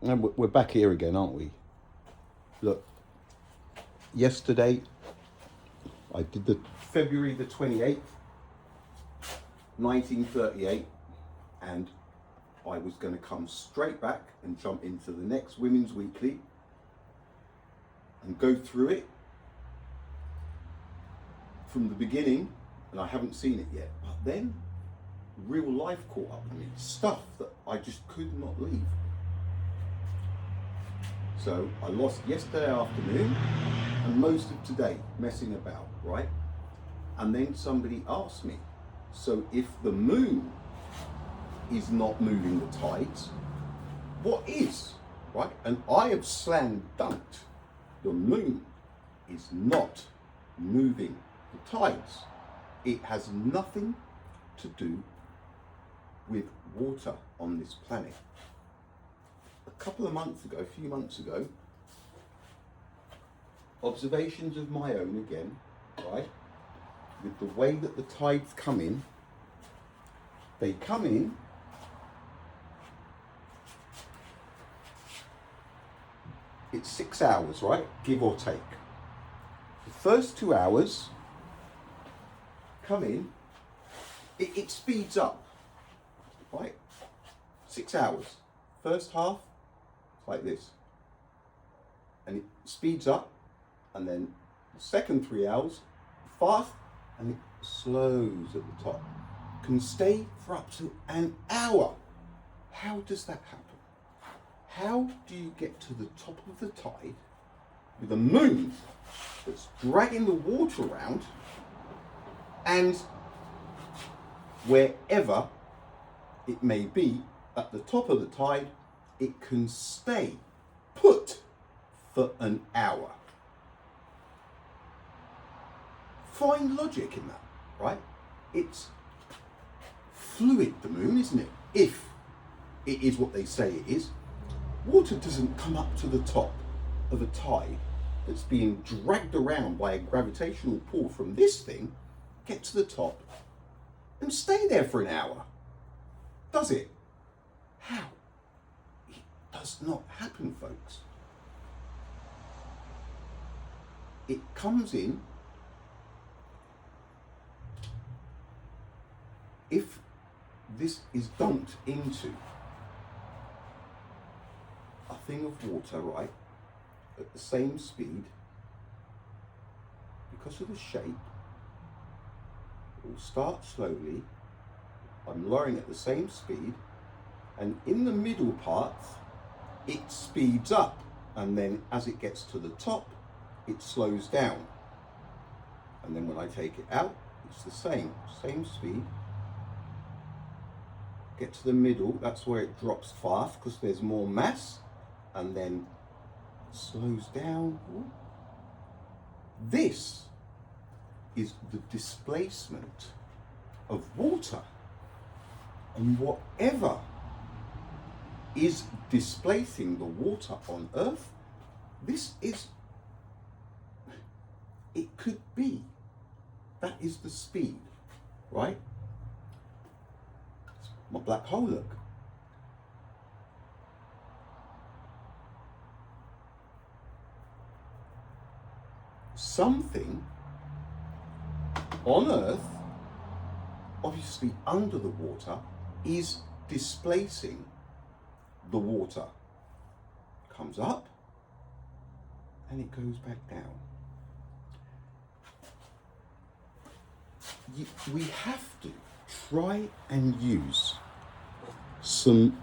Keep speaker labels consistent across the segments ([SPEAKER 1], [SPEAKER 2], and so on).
[SPEAKER 1] And we're back here again, aren't we? Look, yesterday I did the February the 28th, 1938, and I was going to come straight back and jump into the next Women's Weekly and go through it from the beginning, and I haven't seen it yet. But then real life caught up with me, stuff that I just could not leave. So I lost yesterday afternoon and most of today messing about, right? And then somebody asked me, so if the moon is not moving the tides, what is, right? And I have slam dunked, the moon is not moving the tides. It has nothing to do with water on this planet. A few months ago, observations of my own again, right? With the way that the tides come in, they come in it's 6 hours, right? Give or take. The first 2 hours come in, it speeds up, right? 6 hours. First half, like this. And it speeds up, and then the second 3 hours, fast, and it slows at the top. Can stay for up to an hour. How does that happen? How do you get to the top of the tide with a moon that's dragging the water around, and wherever it may be at the top of the tide, it can stay put for an hour? Find logic in that, right? It's fluid, the moon, isn't it? If it is what they say it is. Water doesn't come up to the top of a tide that's being dragged around by a gravitational pull from this thing, get to the top and stay there for an hour. Does it? How? It does not happen, folks. It comes in if this is dumped into a thing of water, right, at the same speed, because of the shape, it will start slowly. I'm lowering at the same speed, and in the middle part, it speeds up, and then as it gets to the top, it slows down. And then when I take it out, it's the same speed. Get to the middle, that's where it drops fast because there's more mass, and then slows down. This is the displacement of water, and whatever is displacing the water on Earth, it could be, that is the speed, right? My black hole, look. Something on Earth, obviously under the water, is displacing the water. Comes up and it goes back down. We have to try and use some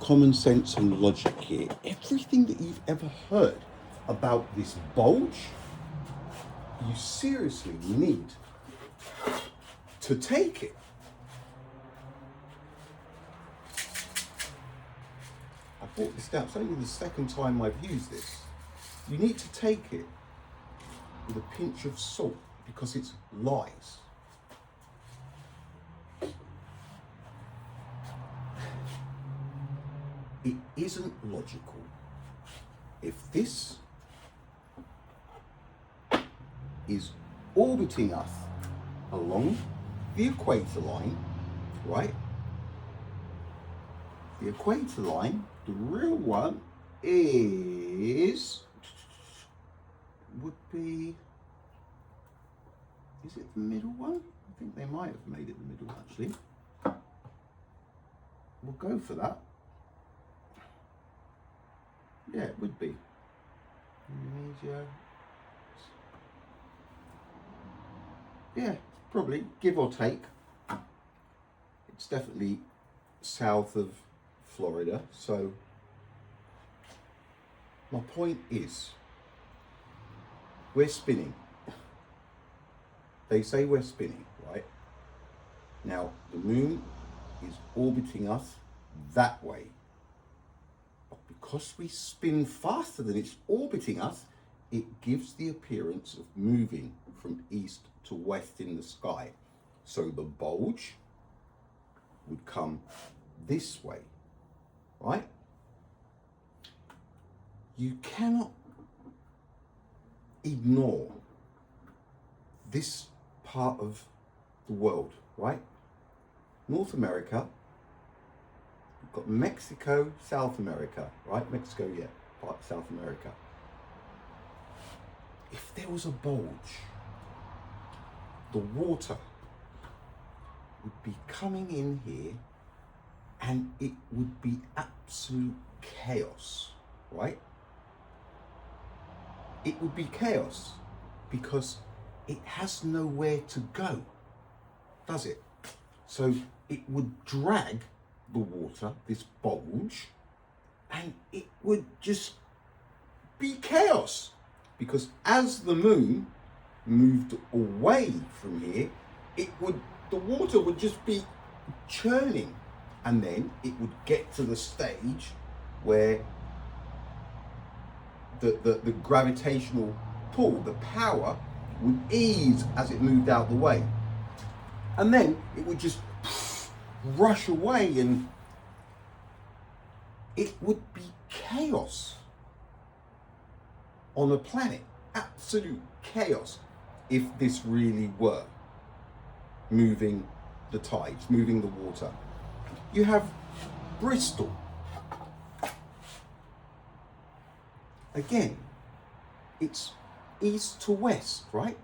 [SPEAKER 1] common sense and logic here. Everything that you've ever heard about this bulge, you seriously need to take it. I brought this down, it's only the second time I've used this. You need to take it with a pinch of salt because it's lies. It isn't logical. If this is orbiting us along the equator line, right? The equator line, the real one, would be, is it the middle one? I think they might have made it the middle actually. We'll go for that. Yeah, it would be. Indonesia. Yeah, probably, give or take. It's definitely south of Florida, so my point is, we're spinning. They say we're spinning, right? Now, the moon is orbiting us that way. But because we spin faster than it's orbiting us, it gives the appearance of moving from east to west in the sky. So the bulge would come this way, right? You cannot ignore this part of the world, right? North America, we've got Mexico, South America, right? Mexico, yeah, part of South America. If there was a bulge, the water would be coming in here and it would be absolute chaos, right? It would be chaos because it has nowhere to go, does it? So it would drag the water, this bulge, and it would just be chaos. Because as the moon moved away from here, the water would just be churning, and then it would get to the stage where the gravitational pull, the power, would ease as it moved out the way. And then it would just rush away and it would be chaos on a planet. Absolute chaos if this really were moving the tides, moving the water. You have Bristol. Again, it's east to west, right?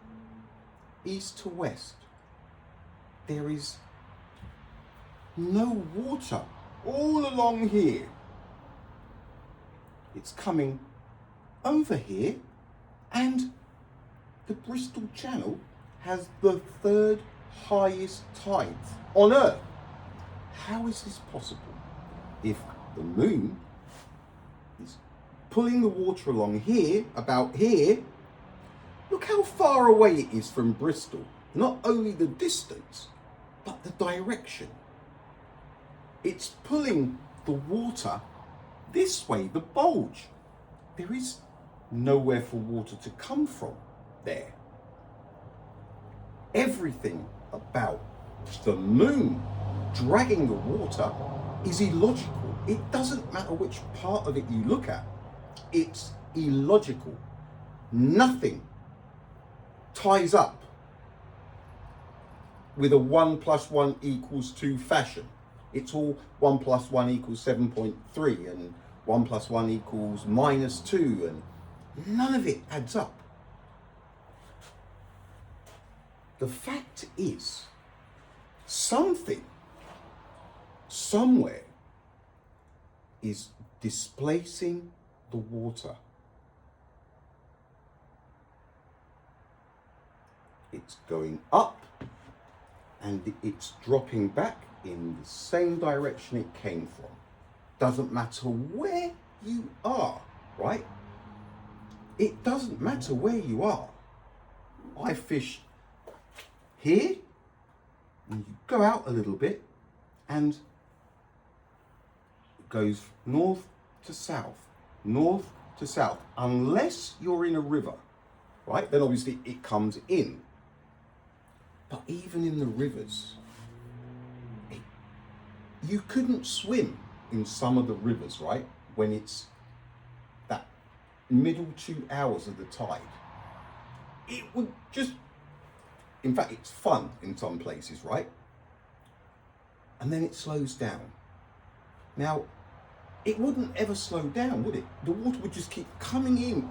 [SPEAKER 1] East to west. There is no water all along here. It's coming over here, and the Bristol Channel has the third highest tides on Earth. How is this possible? If the moon is pulling the water along here, about here, look how far away it is from Bristol. Not only the distance, but the direction. It's pulling the water this way, the bulge. There is nowhere for water to come from there. Everything about the moon dragging the water is illogical. It doesn't matter which part of it you look at. It's illogical. Nothing ties up with a 1 + 1 = 2 fashion. It's all 1 + 1 = 7.3 and 1 + 1 = -2, and none of it adds up. The fact is, something, somewhere, is displacing the water. It's going up and it's dropping back in the same direction it came from. Doesn't matter where you are, right? It doesn't matter where you are. I fish here, and you go out a little bit, and it goes north to south, unless you're in a river, right? Then obviously it comes in. But even in the rivers, you couldn't swim in some of the rivers, right? When it's that middle 2 hours of the tide. It would just, in fact, it's fun in some places, right? And then it slows down. Now, it wouldn't ever slow down, would it? The water would just keep coming in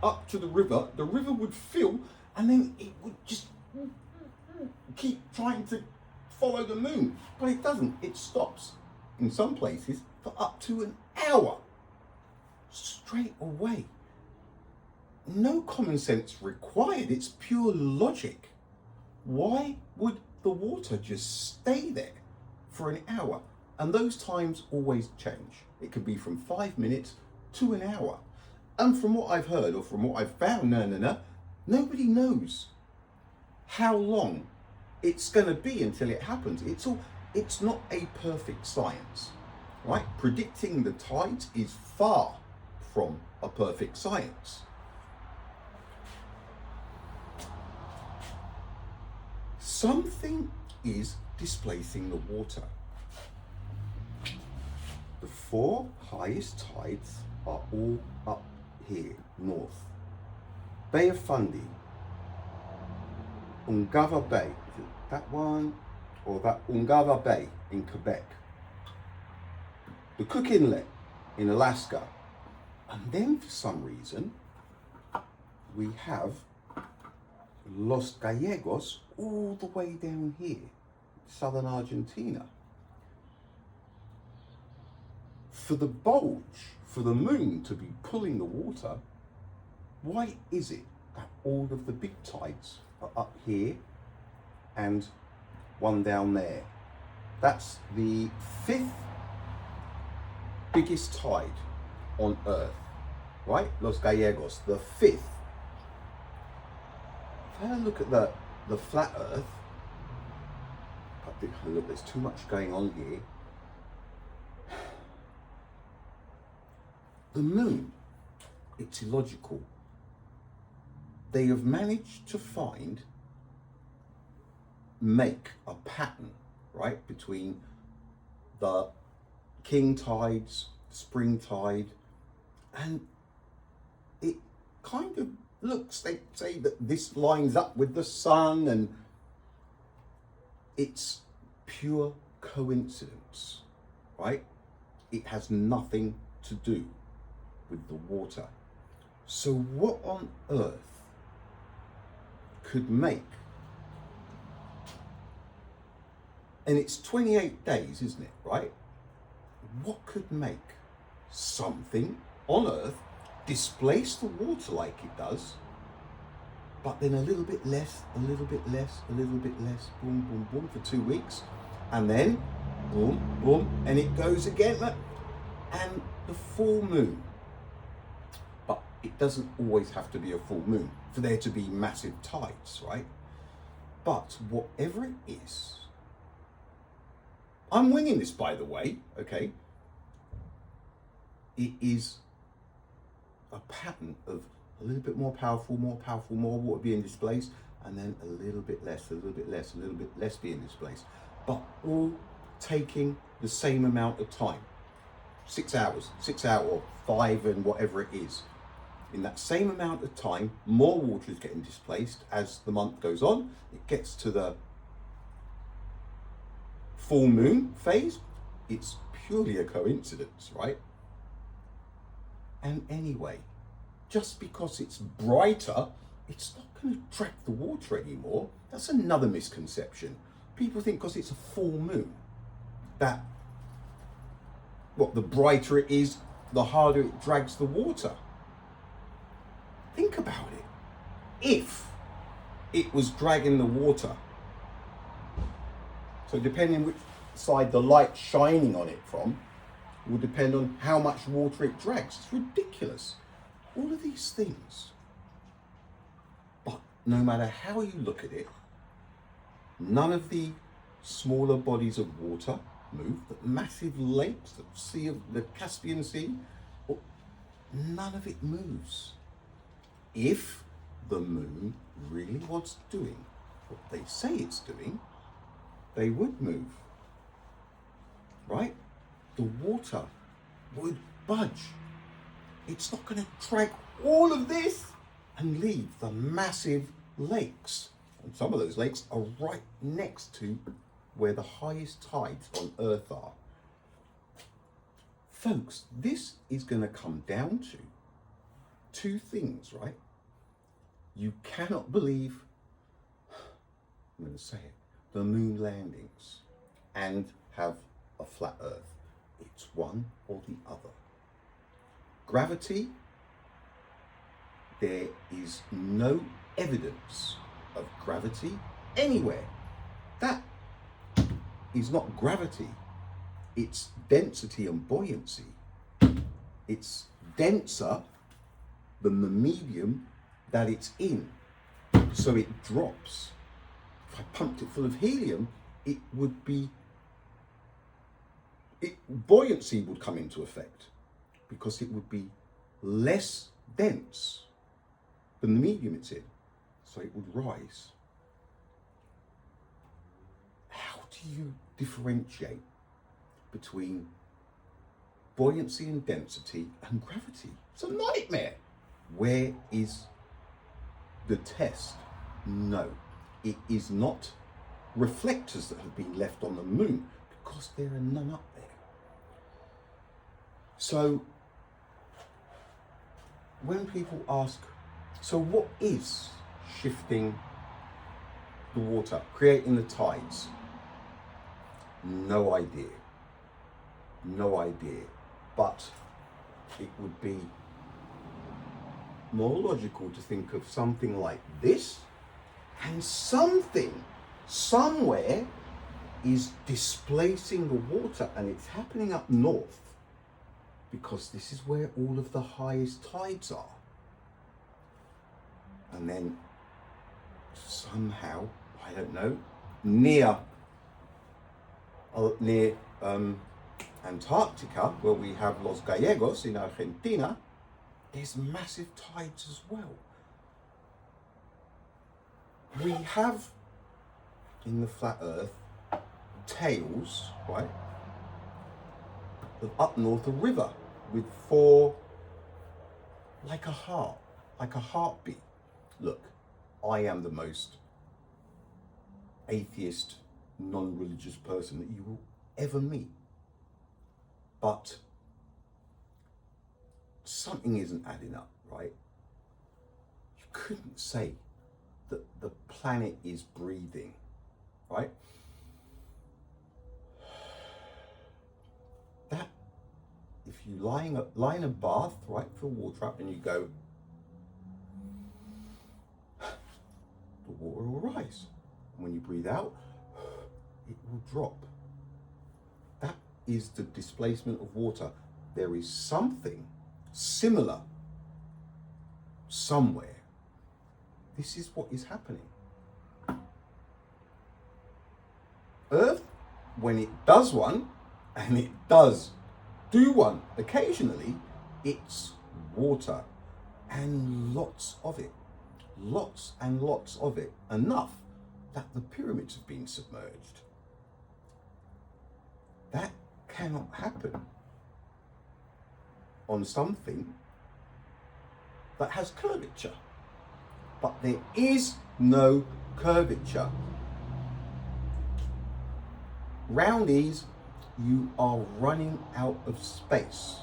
[SPEAKER 1] up to the river would fill, and then it would just keep trying to follow the moon. But it doesn't, it stops in some places for up to an hour, straight away. No common sense required, it's pure logic. Why would the water just stay there for an hour? And those times always change. It could be from 5 minutes to an hour. And from what I've heard, or from what I've found, nobody knows how long it's going to be until it happens. It's not a perfect science, right? Predicting the tides is far from a perfect science. Something is displacing the water. The 4 highest tides are all up here, north. Bay of Fundy, Ungava Bay, is it that one? Or that Ungava Bay in Quebec. The Cook Inlet in Alaska. And then for some reason, we have Los Gallegos all the way down here, southern Argentina. For the bulge, for the moon to be pulling the water, why is it that all of the big tides are up here and one down there? That's the 5th biggest tide on Earth, right? Los Gallegos, the 5th. If I look at the flat Earth, look, there's too much going on here. The moon, it's illogical. They have managed to make a pattern, right, between the king tides, spring tide, and it kind of looks, they say that this lines up with the sun, and it's pure coincidence, right? It has nothing to do with the water. So what on earth could make, and it's 28 days, isn't it, right? What could make something on Earth displace the water like it does, but then a little bit less, a little bit less, a little bit less, boom, boom, boom, for 2 weeks, and then boom, boom, and it goes again, and the full moon. But it doesn't always have to be a full moon for there to be massive tides, right? But whatever it is, I'm winging this, by the way, okay? It is a pattern of a little bit more powerful, more water being displaced, and then a little bit less, a little bit less, a little bit less being displaced, but all taking the same amount of time. 6 hours, or 5 and whatever it is. In that same amount of time, more water is getting displaced as the month goes on. It gets to the full moon phase. It's purely a coincidence, right? And anyway, just because it's brighter, it's not going to track the water anymore. That's another misconception. People think because it's a full moon, that the brighter it is, the harder it drags the water. Think about it. If it was dragging the water, so depending which side the light's shining on it from, will depend on how much water it drags. It's ridiculous. All of these things. But no matter how you look at it, none of the smaller bodies of water move. The massive lakes, the Caspian Sea, none of it moves. If the moon really was doing what they say it's doing, they would move, right? The water would budge. It's not going to drag all of this and leave the massive lakes. And some of those lakes are right next to where the highest tides on Earth are. Folks, this is going to come down to two things, right? You cannot believe, I'm going to say it, the moon landings and have a flat earth. It's one or the other. Gravity, there is no evidence of gravity anywhere. That is not gravity. It's density and buoyancy. It's denser than the medium that it's in, so it drops. If I pumped it full of helium, it would be, buoyancy would come into effect because it would be less dense than the medium it's in, so it would rise. How do you differentiate between buoyancy and density and gravity? It's a nightmare. Where is the test? No, it is not reflectors that have been left on the moon, because there are none up there. So when people ask, so what is shifting the water, creating the tides? No idea. No idea. But it would be more logical to think of something like this, and something somewhere is displacing the water, and it's happening up north because this is where all of the highest tides are. And then somehow, I don't know, near Antarctica, where we have Los Gallegos in Argentina, there's massive tides as well. We have in the flat earth tails, right? Up north, a river with four, like a heart, like a heartbeat. Look, I am the most atheist, non-religious person that you will ever meet. But something isn't adding up, right? You couldn't say that the planet is breathing, right? That, if you lie in a bath, right, fill water up and you go, the water will rise. And when you breathe out, it will drop. That is the displacement of water. There is something similar somewhere. This is what is happening. Earth, when it does one, and it does do one occasionally, it's water, and lots of it. Lots and lots of it. Enough that the pyramids have been submerged. That cannot happen on something that has curvature. But there is no curvature. Roundies, you are running out of space.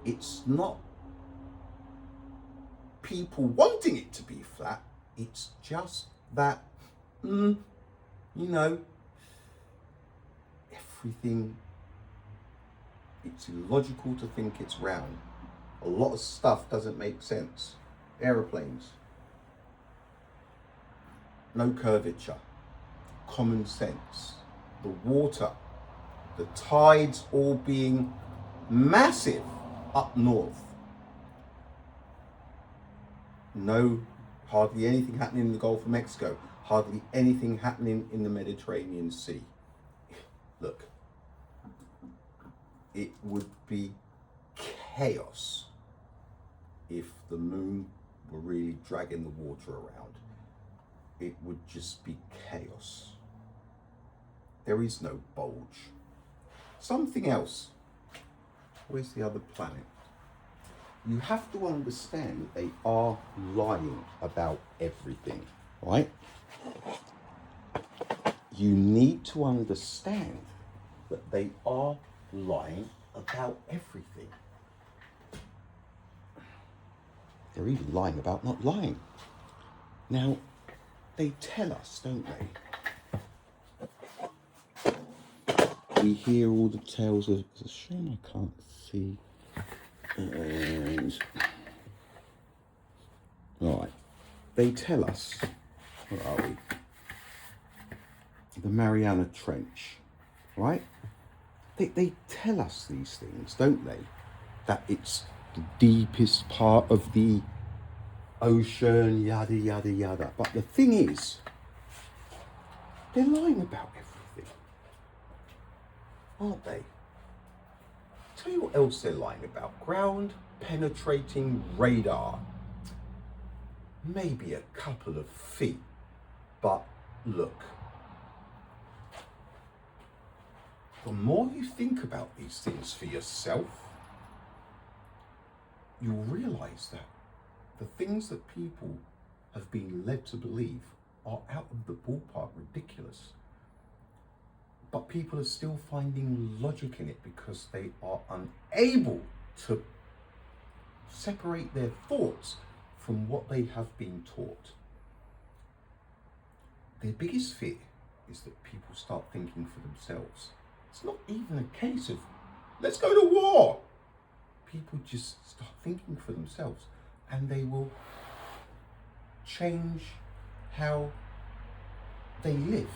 [SPEAKER 1] It's not people wanting it to be flat, it's just that, everything, it's illogical to think it's round. A lot of stuff doesn't make sense. Aeroplanes, no curvature, common sense. The water, the tides all being massive up north. No, hardly anything happening in the Gulf of Mexico, hardly anything happening in the Mediterranean Sea. Look, it would be chaos if the moon were really dragging the water around. It would just be chaos. There is no bulge. Something else. Where's the other planet? You have to understand that they are lying about everything, right? You need to understand that they are lying about everything. They're even lying about not lying. Now, they tell us, don't they? We hear all the tales of, it's a shame I can't see. And, right, they tell us, where are we? The Mariana Trench, right? They tell us these things, don't they? That it's the deepest part of the ocean, yada, yada, yada. But the thing is, they're lying about everything, aren't they? Tell you what else they're lying about. Ground penetrating radar. Maybe a couple of feet, but look. The more you think about these things for yourself, you'll realise that the things that people have been led to believe are out of the ballpark ridiculous. But people are still finding logic in it because they are unable to separate their thoughts from what they have been taught. Their biggest fear is that people start thinking for themselves. It's not even a case of, let's go to war. People just start thinking for themselves and they will change how they live.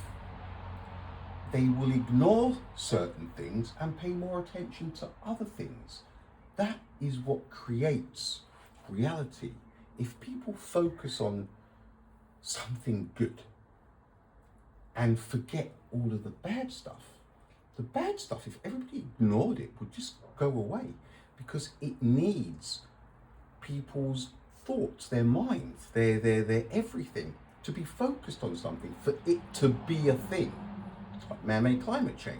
[SPEAKER 1] They will ignore certain things and pay more attention to other things. That is what creates reality. If people focus on something good and forget all of the bad stuff, if everybody ignored it, would just go away, because it needs people's thoughts, their minds, their everything to be focused on something for it to be a thing. It's like man-made climate change.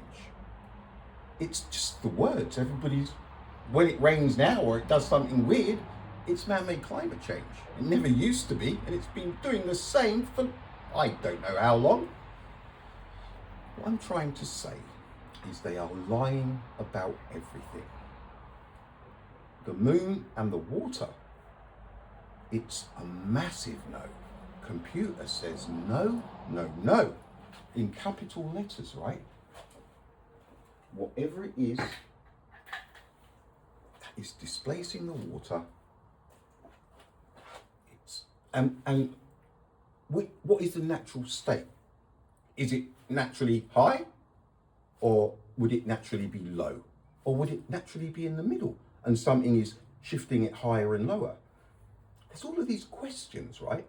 [SPEAKER 1] It's just the words. Everybody's, when it rains now or it does something weird, it's man-made climate change. It never used to be, and it's been doing the same for I don't know how long. What I'm trying to say is they are lying about everything. The moon and the water, it's a massive no. Computer says no, no, no, in capital letters, right? Whatever it is that is displacing the water, it's and what is the natural state? Is it naturally high, or would it naturally be low, or would it naturally be in the middle and something is shifting it higher and lower? There's all of these questions, right?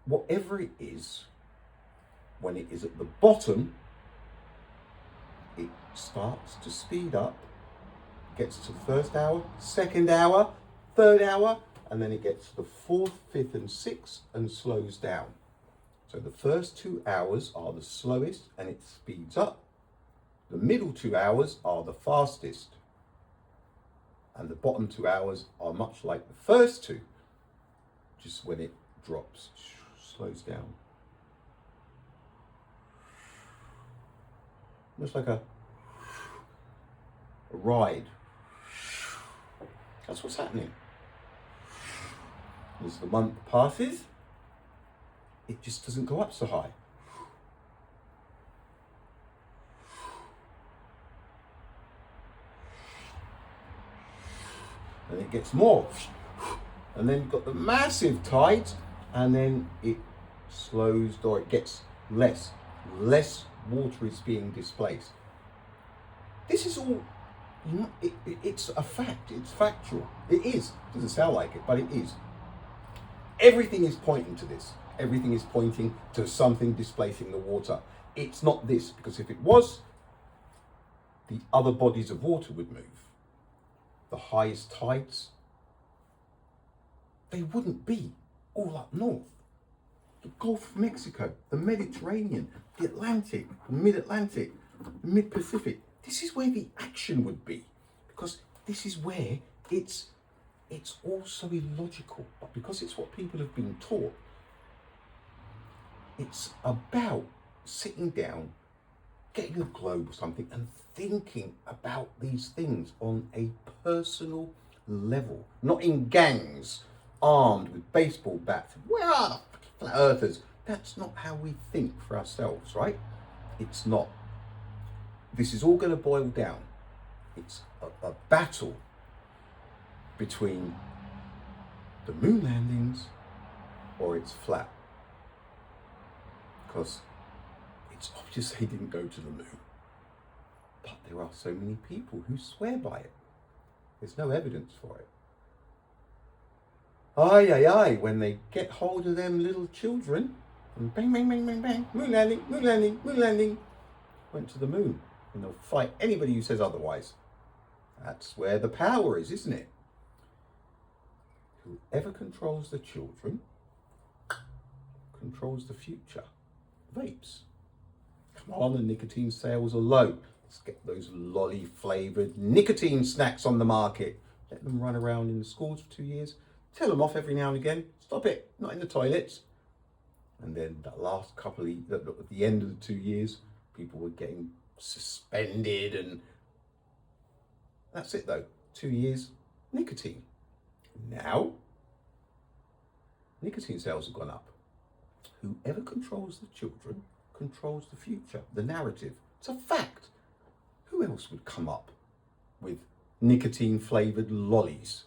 [SPEAKER 1] Whatever it is, when it is at the bottom, it starts to speed up, gets to the first hour, second hour, third hour, and then it gets to the fourth, fifth, and sixth and slows down. So the first 2 hours are the slowest and it speeds up. The middle 2 hours are the fastest. And the bottom 2 hours are much like the first two, just when it drops, slows down. Almost like a ride. That's what's happening. As the month passes, it just doesn't go up so high. And it gets more. And then you've got the massive tides, and then it slows, or it gets less. Less water is being displaced. This is all, it's a fact, it's factual. It is. It doesn't sound like it, but it is. Everything is pointing to this. Everything is pointing to something displacing the water. It's not this, because if it was, the other bodies of water would move. The highest tides, they wouldn't be all up north. The Gulf of Mexico, the Mediterranean, the Atlantic, the Mid-Atlantic, the Mid-Pacific. This is where the action would be, because this is where it's all so illogical, but because it's what people have been taught, it's about sitting down, getting a globe or something and thinking about these things on a personal level, not in gangs, armed with baseball bats. Where are the flat earthers? That's not how we think for ourselves, right? It's not. This is all going to boil down. It's a battle between the moon landings or it's flat. Because it's obvious they didn't go to the moon. But there are so many people who swear by it. There's no evidence for it. Aye, aye, aye, when they get hold of them little children, and bang, bang, bang, bang, bang, moon landing, moon landing, moon landing, went to the moon. And they'll fight anybody who says otherwise. That's where the power is, isn't it? Whoever controls the children controls the future. Vapes. Come on, the nicotine sales are low. Let's get those lolly flavoured nicotine snacks on the market. Let them run around in the schools for 2 years. Tell them off every now and again. Stop it, not in the toilets. And then the last couple of, at the end of the 2 years, people were getting suspended, and that's it though. 2 years, nicotine. Now, nicotine sales have gone up. Whoever controls the children controls the future, the narrative. It's a fact. Who else would come up with nicotine flavoured lollies?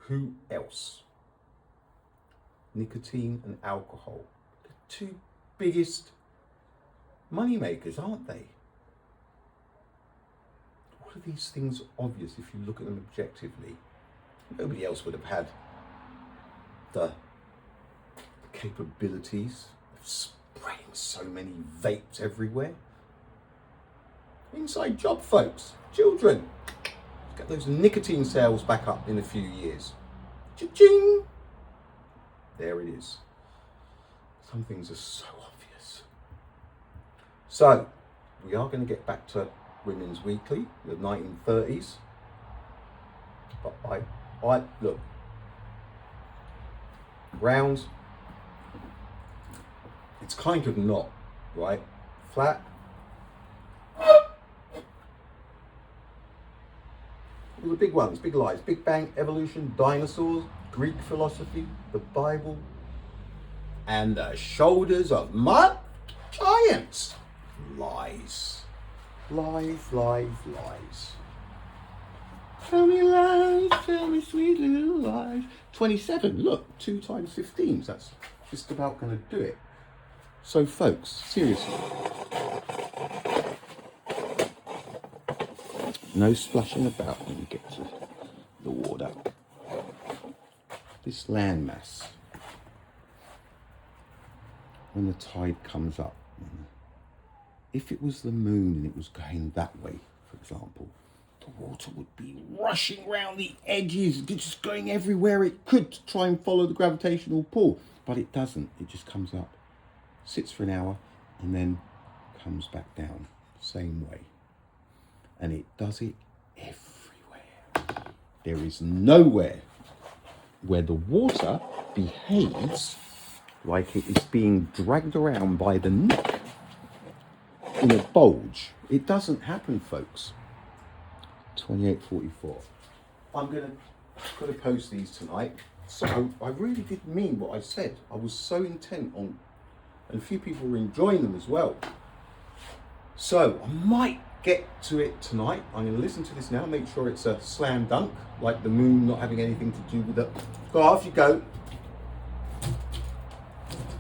[SPEAKER 1] Who else? Nicotine and alcohol, the two biggest money makers, aren't they? All of these things are obvious if you look at them objectively. Nobody else would have had the capabilities of spreading so many vapes everywhere. Inside job, folks. Children. Let's get those nicotine sales back up in a few years. Cha-ching! There it is. Some things are so obvious. So, we are going to get back to Women's Weekly, the 1930s. But I look, round, it's kind of not, right? Flat. All the big ones, big lies, Big Bang, evolution, dinosaurs, Greek philosophy, the Bible, and the shoulders of mud giants. Lies. Lies, lies, lies. Tell me lies, tell me sweet little lies. 27, look, 2 times 15, that's just about going to do it. So folks, seriously, no splashing about when you get to the water. This landmass, when the tide comes up, if it was the moon and it was going that way, for example, the water would be rushing around the edges, just going everywhere it could to try and follow the gravitational pull. But it doesn't. It just comes up, sits for an hour, and then comes back down, same way. And it does it everywhere. There is nowhere where the water behaves like it is being dragged around by the neck in a bulge. It doesn't happen, folks. 28:44. I'm gonna post these tonight. So I really did mean what I said. I was so intent on, and a few people were enjoying them as well. So I might get to it tonight. I'm going to listen to this now, make sure it's a slam dunk, like the moon not having anything to do with it. Go off you go.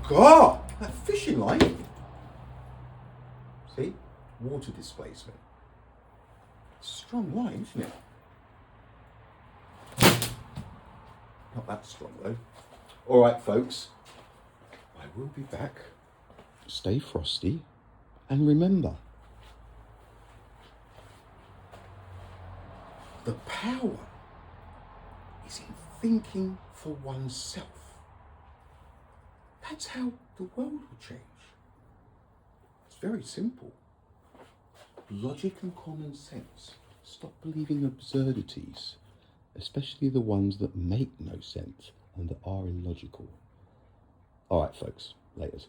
[SPEAKER 1] God, that fishing line. See, water displacement. Strong line, isn't it? Not that strong though. All right, folks. I will be back. Stay frosty, and remember, the power is in thinking for oneself. That's how the world will change. It's very simple. Logic and common sense. Stop believing absurdities, especially the ones that make no sense and that are illogical. All right, folks. Laters.